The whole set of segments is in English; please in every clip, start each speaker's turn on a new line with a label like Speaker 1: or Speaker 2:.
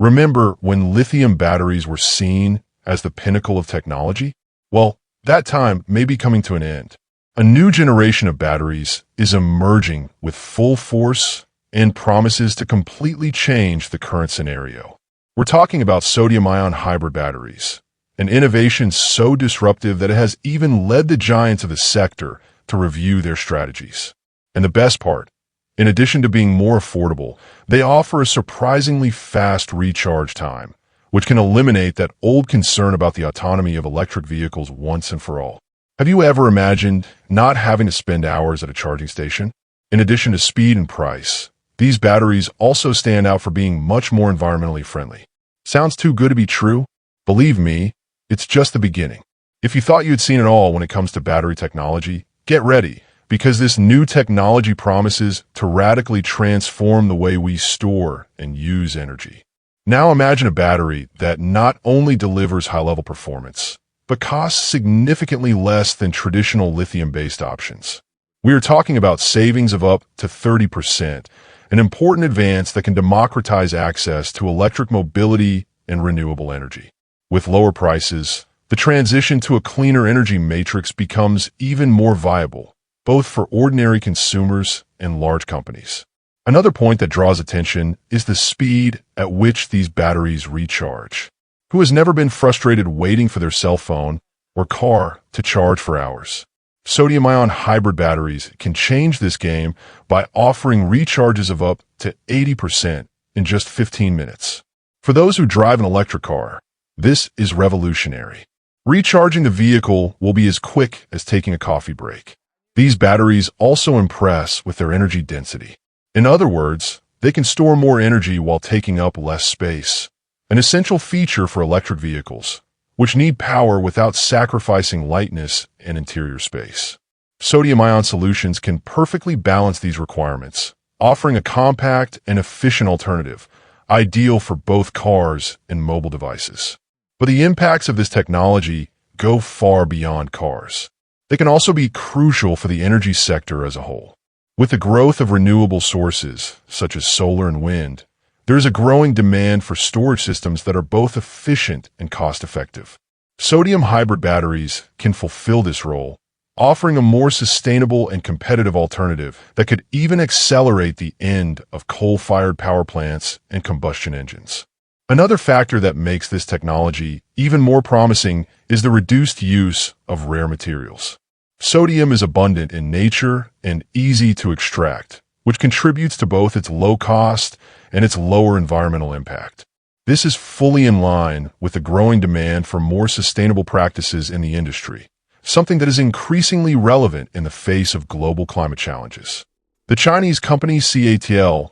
Speaker 1: Remember when lithium batteries were seen as the pinnacle of technology? Well, that time may be coming to an end. A new generation of batteries is emerging with full force and promises to completely change the current scenario. We're talking about sodium-ion hybrid batteries, an innovation so disruptive that it has even led the giants of the sector to review their strategies. And the best part, in addition to being more affordable, they offer a surprisingly fast recharge time, which can eliminate that old concern about the autonomy of electric vehicles once and for all. Have you ever imagined not having to spend hours at a charging station? In addition to speed and price, these batteries also stand out for being much more environmentally friendly. Sounds too good to be true? Believe me, it's just the beginning. If you thought you had seen it all when it comes to battery technology, get ready, because this new technology promises to radically transform the way we store and use energy. Now imagine a battery that not only delivers high-level performance, but costs significantly less than traditional lithium-based options. We are talking about savings of up to 30%, an important advance that can democratize access to electric mobility and renewable energy. With lower prices, the transition to a cleaner energy matrix becomes even more viable, both for ordinary consumers and large companies. Another point that draws attention is the speed at which these batteries recharge. Who has never been frustrated waiting for their cell phone or car to charge for hours? Sodium-ion hybrid batteries can change this game by offering recharges of up to 80% in just 15 minutes. For those who drive an electric car, this is revolutionary. Recharging the vehicle will be as quick as taking a coffee break. These batteries also impress with their energy density. In other words, they can store more energy while taking up less space, an essential feature for electric vehicles, which need power without sacrificing lightness and interior space. Sodium-ion solutions can perfectly balance these requirements, offering a compact and efficient alternative, ideal for both cars and mobile devices. But the impacts of this technology go far beyond cars. They can also be crucial for the energy sector as a whole. With the growth of renewable sources, such as solar and wind, there is a growing demand for storage systems that are both efficient and cost-effective. Sodium hybrid batteries can fulfill this role, offering a more sustainable and competitive alternative that could even accelerate the end of coal-fired power plants and combustion engines. Another factor that makes this technology even more promising is the reduced use of rare materials. Sodium is abundant in nature and easy to extract, which contributes to both its low cost and its lower environmental impact. This is fully in line with the growing demand for more sustainable practices in the industry, something that is increasingly relevant in the face of global climate challenges. The Chinese company CATL,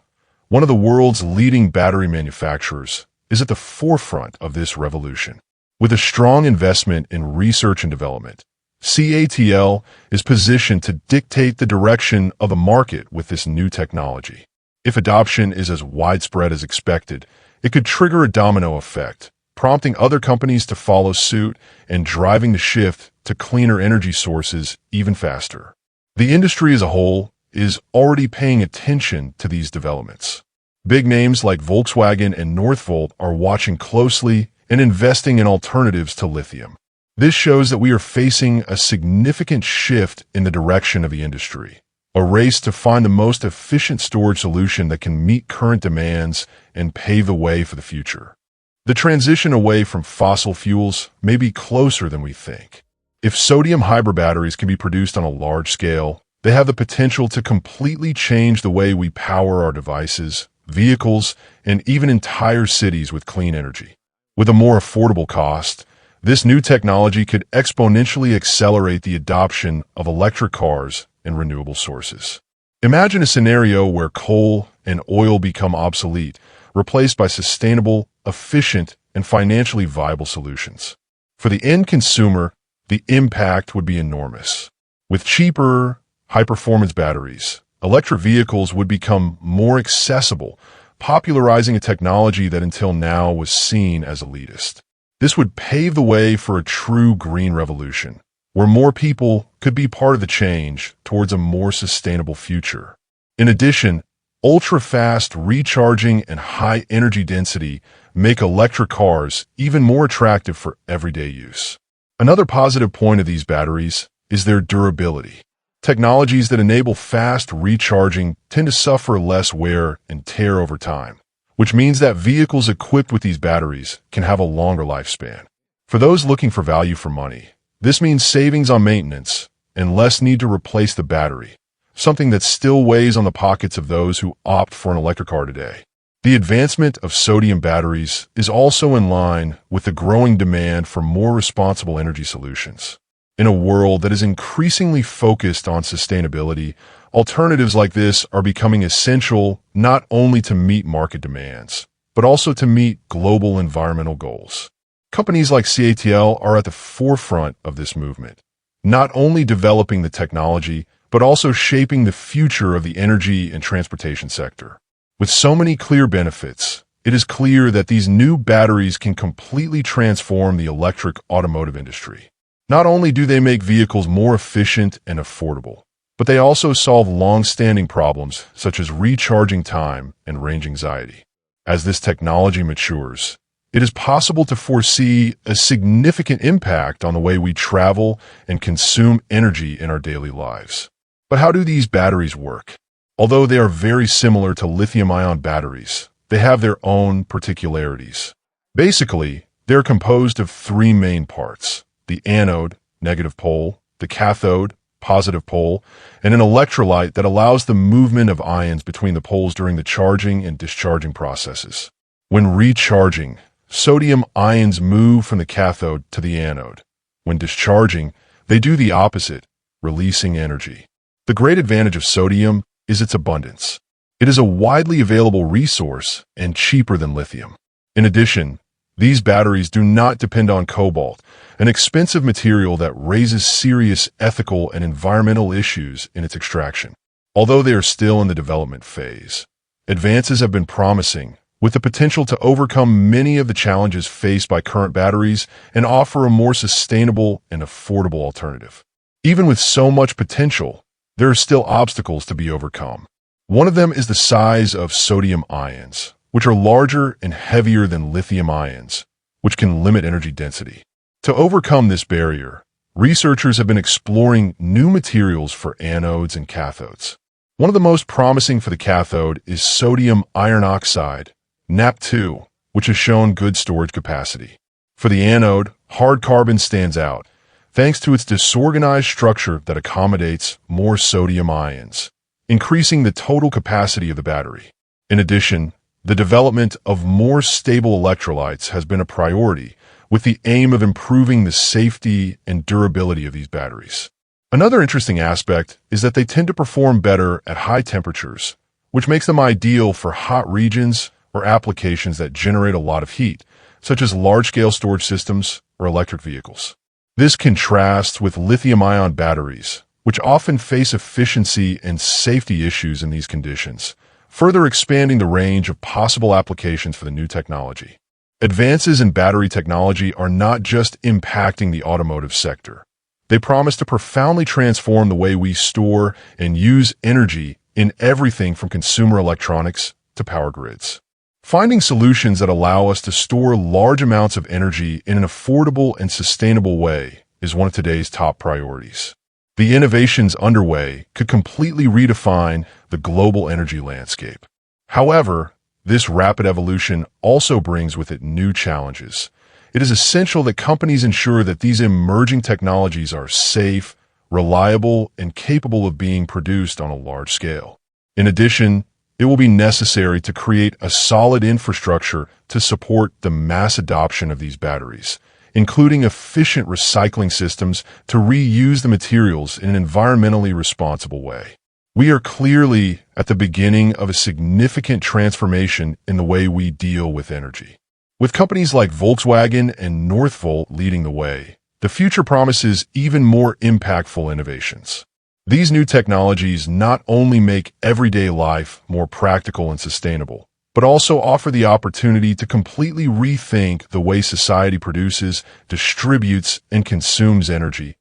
Speaker 1: one of the world's leading battery manufacturers, is at the forefront of this revolution. With a strong investment in research and development, CATL is positioned to dictate the direction of the market with this new technology. If adoption is as widespread as expected, it could trigger a domino effect, prompting other companies to follow suit and driving the shift to cleaner energy sources even faster. The industry as a whole is already paying attention to these developments. Big names like Volkswagen and Northvolt are watching closely and investing in alternatives to lithium. This shows that we are facing a significant shift in the direction of the industry, a race to find the most efficient storage solution that can meet current demands and pave the way for the future. The transition away from fossil fuels may be closer than we think. If sodium hybrid batteries can be produced on a large scale, they have the potential to completely change the way we power our devices, vehicles, and even entire cities with clean energy. With a more affordable cost, this new technology could exponentially accelerate the adoption of electric cars and renewable sources. Imagine a scenario where coal and oil become obsolete, replaced by sustainable, efficient, and financially viable solutions. For the end consumer, the impact would be enormous. With cheaper, high-performance batteries, electric vehicles would become more accessible, popularizing a technology that until now was seen as elitist. This would pave the way for a true green revolution, where more people could be part of the change towards a more sustainable future. In addition, ultra-fast recharging and high energy density make electric cars even more attractive for everyday use. Another positive point of these batteries is their durability. Technologies that enable fast recharging tend to suffer less wear and tear over time, which means that vehicles equipped with these batteries can have a longer lifespan. For those looking for value for money, this means savings on maintenance and less need to replace the battery, something that still weighs on the pockets of those who opt for an electric car today. The advancement of sodium batteries is also in line with the growing demand for more responsible energy solutions. In a world that is increasingly focused on sustainability, alternatives like this are becoming essential not only to meet market demands, but also to meet global environmental goals. Companies like CATL are at the forefront of this movement, not only developing the technology, but also shaping the future of the energy and transportation sector. With so many clear benefits, it is clear that these new batteries can completely transform the electric automotive industry. Not only do they make vehicles more efficient and affordable, but they also solve long-standing problems such as recharging time and range anxiety. As this technology matures, it is possible to foresee a significant impact on the way we travel and consume energy in our daily lives. But how do these batteries work? Although they are very similar to lithium-ion batteries, they have their own particularities. Basically, they're composed of three main parts: the anode, negative pole, the cathode, positive pole, and an electrolyte that allows the movement of ions between the poles during the charging and discharging processes. When recharging, sodium ions move from the cathode to the anode. When discharging, they do the opposite, releasing energy. The great advantage of sodium is its abundance. It is a widely available resource and cheaper than lithium. In addition, these batteries do not depend on cobalt, an expensive material that raises serious ethical and environmental issues in its extraction. Although they are still in the development phase, advances have been promising, with the potential to overcome many of the challenges faced by current batteries and offer a more sustainable and affordable alternative. Even with so much potential, there are still obstacles to be overcome. One of them is the size of sodium ions, which are larger and heavier than lithium ions, which can limit energy density. To overcome this barrier, researchers have been exploring new materials for anodes and cathodes. One of the most promising for the cathode is sodium iron oxide, Nap2, which has shown good storage capacity. For the anode, hard carbon stands out, thanks to its disorganized structure that accommodates more sodium ions, increasing the total capacity of the battery. In addition, the development of more stable electrolytes has been a priority, with the aim of improving the safety and durability of these batteries. Another interesting aspect is that they tend to perform better at high temperatures, which makes them ideal for hot regions or applications that generate a lot of heat, such as large-scale storage systems or electric vehicles. This contrasts with lithium-ion batteries, which often face efficiency and safety issues in these conditions, further expanding the range of possible applications for the new technology. Advances in battery technology are not just impacting the automotive sector. They promise to profoundly transform the way we store and use energy in everything from consumer electronics to power grids. Finding solutions that allow us to store large amounts of energy in an affordable and sustainable way is one of today's top priorities. The innovations underway could completely redefine the global energy landscape. However, this rapid evolution also brings with it new challenges. It is essential that companies ensure that these emerging technologies are safe, reliable, and capable of being produced on a large scale. In addition, it will be necessary to create a solid infrastructure to support the mass adoption of these batteries, including efficient recycling systems to reuse the materials in an environmentally responsible way. We are clearly at the beginning of a significant transformation in the way we deal with energy. With companies like Volkswagen and Northvolt leading the way, the future promises even more impactful innovations. These new technologies not only make everyday life more practical and sustainable, but also offer the opportunity to completely rethink the way society produces, distributes, and consumes energy,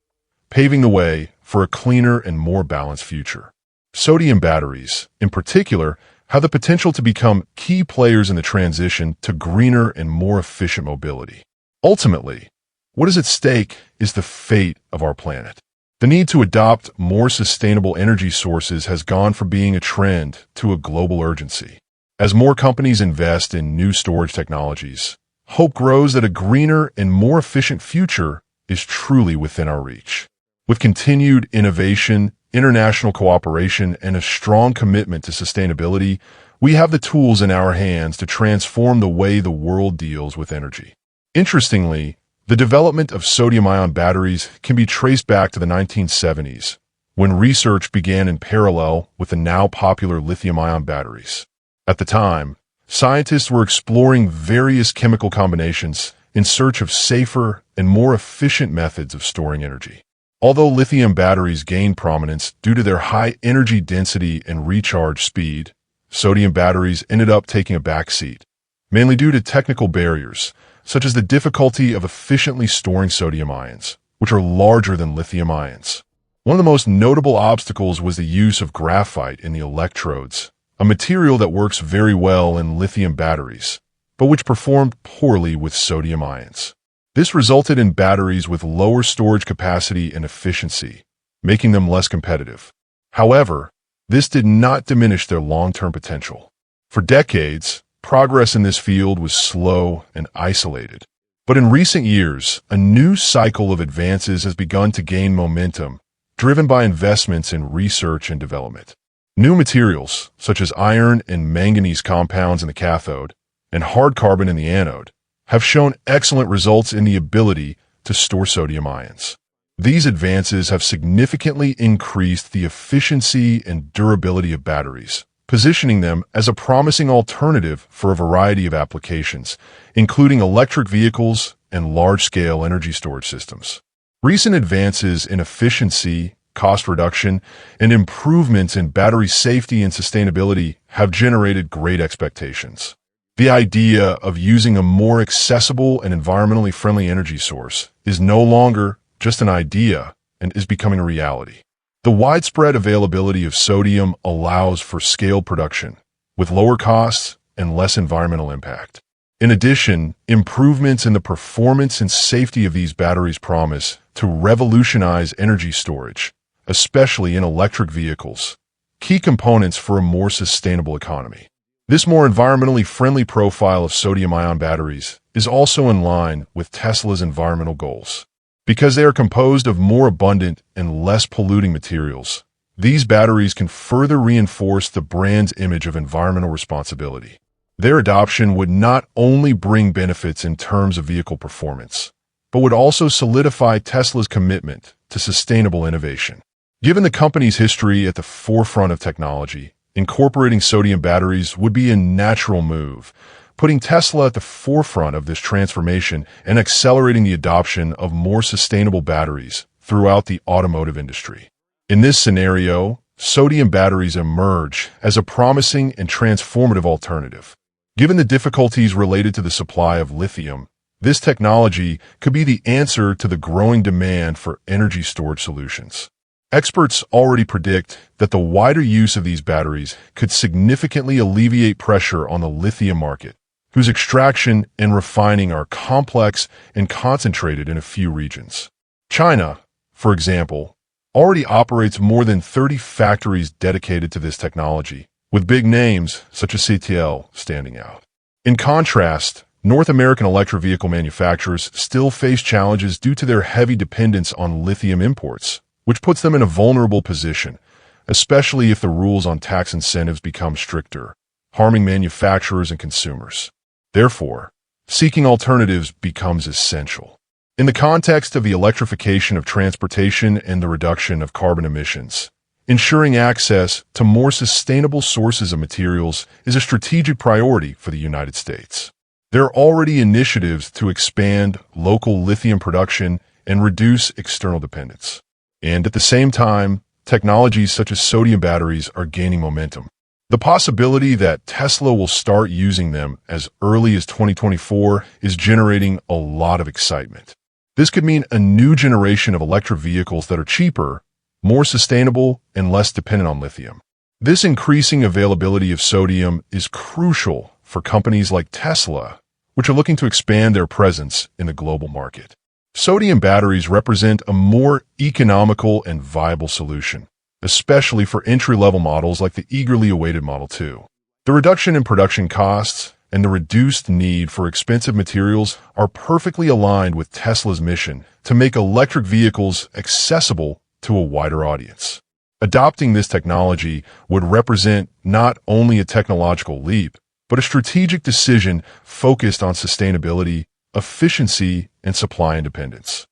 Speaker 1: paving the way for a cleaner and more balanced future. Sodium batteries, in particular, have the potential to become key players in the transition to greener and more efficient mobility. Ultimately, what is at stake is the fate of our planet. The need to adopt more sustainable energy sources has gone from being a trend to a global urgency. As more companies invest in new storage technologies, hope grows that a greener and more efficient future is truly within our reach. With continued innovation, international cooperation, and a strong commitment to sustainability, we have the tools in our hands to transform the way the world deals with energy. Interestingly, the development of sodium-ion batteries can be traced back to the 1970s, when research began in parallel with the now popular lithium-ion batteries. At the time, scientists were exploring various chemical combinations in search of safer and more efficient methods of storing energy. Although lithium batteries gained prominence due to their high energy density and recharge speed, sodium batteries ended up taking a backseat, mainly due to technical barriers, such as the difficulty of efficiently storing sodium ions, which are larger than lithium ions. One of the most notable obstacles was the use of graphite in the electrodes, a material that works very well in lithium batteries, but which performed poorly with sodium ions. This resulted in batteries with lower storage capacity and efficiency, making them less competitive. However, this did not diminish their long-term potential. For decades, progress in this field was slow and isolated. But in recent years, a new cycle of advances has begun to gain momentum, driven by investments in research and development. New materials, such as iron and manganese compounds in the cathode and hard carbon in the anode, have shown excellent results in the ability to store sodium ions. These advances have significantly increased the efficiency and durability of batteries, positioning them as a promising alternative for a variety of applications, including electric vehicles and large-scale energy storage systems. Recent advances in efficiency, cost reduction, and improvements in battery safety and sustainability have generated great expectations. The idea of using a more accessible and environmentally friendly energy source is no longer just an idea and is becoming a reality. The widespread availability of sodium allows for scaled production, with lower costs and less environmental impact. In addition, improvements in the performance and safety of these batteries promise to revolutionize energy storage, especially in electric vehicles, key components for a more sustainable economy. This more environmentally friendly profile of sodium-ion batteries is also in line with Tesla's environmental goals. Because they are composed of more abundant and less polluting materials, these batteries can further reinforce the brand's image of environmental responsibility. Their adoption would not only bring benefits in terms of vehicle performance, but would also solidify Tesla's commitment to sustainable innovation. Given the company's history at the forefront of technology, incorporating sodium batteries would be a natural move, putting Tesla at the forefront of this transformation and accelerating the adoption of more sustainable batteries throughout the automotive industry. In this scenario, sodium batteries emerge as a promising and transformative alternative. Given the difficulties related to the supply of lithium, this technology could be the answer to the growing demand for energy storage solutions. Experts already predict that the wider use of these batteries could significantly alleviate pressure on the lithium market, whose extraction and refining are complex and concentrated in a few regions. China, for example, already operates more than 30 factories dedicated to this technology, with big names such as CATL standing out. In contrast, North American electric vehicle manufacturers still face challenges due to their heavy dependence on lithium imports, which puts them in a vulnerable position, especially if the rules on tax incentives become stricter, harming manufacturers and consumers. Therefore, seeking alternatives becomes essential. In the context of the electrification of transportation and the reduction of carbon emissions, ensuring access to more sustainable sources of materials is a strategic priority for the United States. There are already initiatives to expand local lithium production and reduce external dependence. And at the same time, technologies such as sodium batteries are gaining momentum. The possibility that Tesla will start using them as early as 2024 is generating a lot of excitement. This could mean a new generation of electric vehicles that are cheaper, more sustainable, and less dependent on lithium. This increasing availability of sodium is crucial for companies like Tesla, which are looking to expand their presence in the global market. Sodium batteries represent a more economical and viable solution, especially for entry-level models like the eagerly awaited Model 2. The reduction in production costs and the reduced need for expensive materials are perfectly aligned with Tesla's mission to make electric vehicles accessible to a wider audience. Adopting this technology would represent not only a technological leap, but a strategic decision focused on sustainability, efficiency, and supply independence.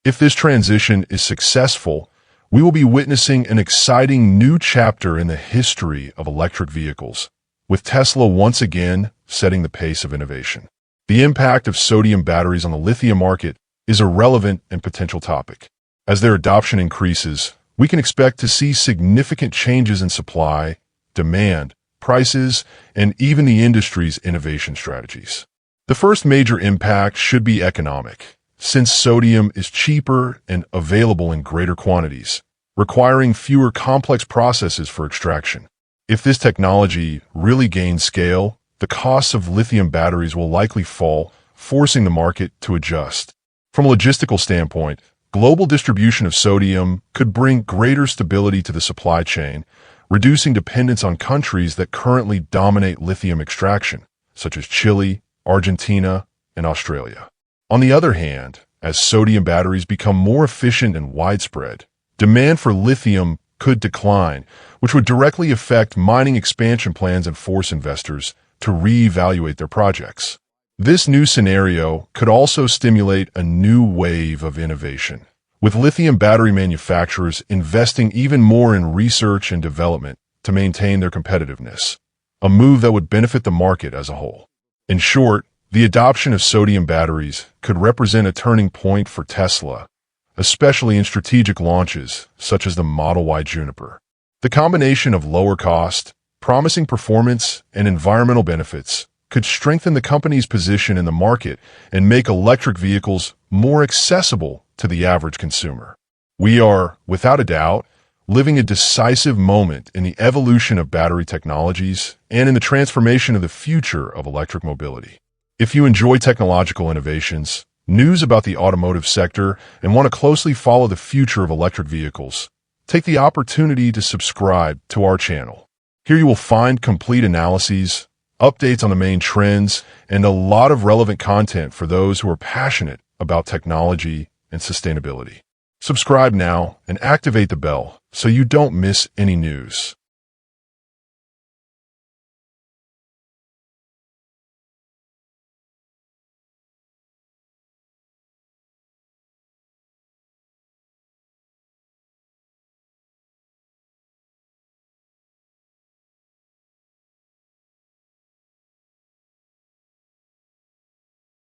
Speaker 1: If this transition is successful, we will be witnessing an exciting new chapter in the history of electric vehicles, with Tesla once again setting the pace of innovation. The impact of sodium batteries on the lithium market is a relevant and potential topic. As their adoption increases, we can expect to see significant changes in supply, demand, prices, and even the industry's innovation strategies. The first major impact should be economic, since sodium is cheaper and available in greater quantities, requiring fewer complex processes for extraction. If this technology really gains scale, the costs of lithium batteries will likely fall, forcing the market to adjust. From a logistical standpoint, global distribution of sodium could bring greater stability to the supply chain, reducing dependence on countries that currently dominate lithium extraction, such as Chile, Argentina, and Australia. On the other hand, as sodium batteries become more efficient and widespread, demand for lithium could decline, which would directly affect mining expansion plans and force investors to reevaluate their projects. This new scenario could also stimulate a new wave of innovation, with lithium battery manufacturers investing even more in research and development to maintain their competitiveness, a move that would benefit the market as a whole. In short, the adoption of sodium batteries could represent a turning point for Tesla, especially in strategic launches such as the Model Y Juniper. The combination of lower cost, promising performance, and environmental benefits could strengthen the company's position in the market and make electric vehicles more accessible to the average consumer. We are, without a doubt, living a decisive moment in the evolution of battery technologies and in the transformation of the future of electric mobility. If you enjoy technological innovations, news about the automotive sector, and want to closely follow the future of electric vehicles, take the opportunity to subscribe to our channel. Here you will find complete analyses, updates on the main trends, and a lot of relevant content for those who are passionate about technology and sustainability. Subscribe now and activate the bell so you don't miss any news.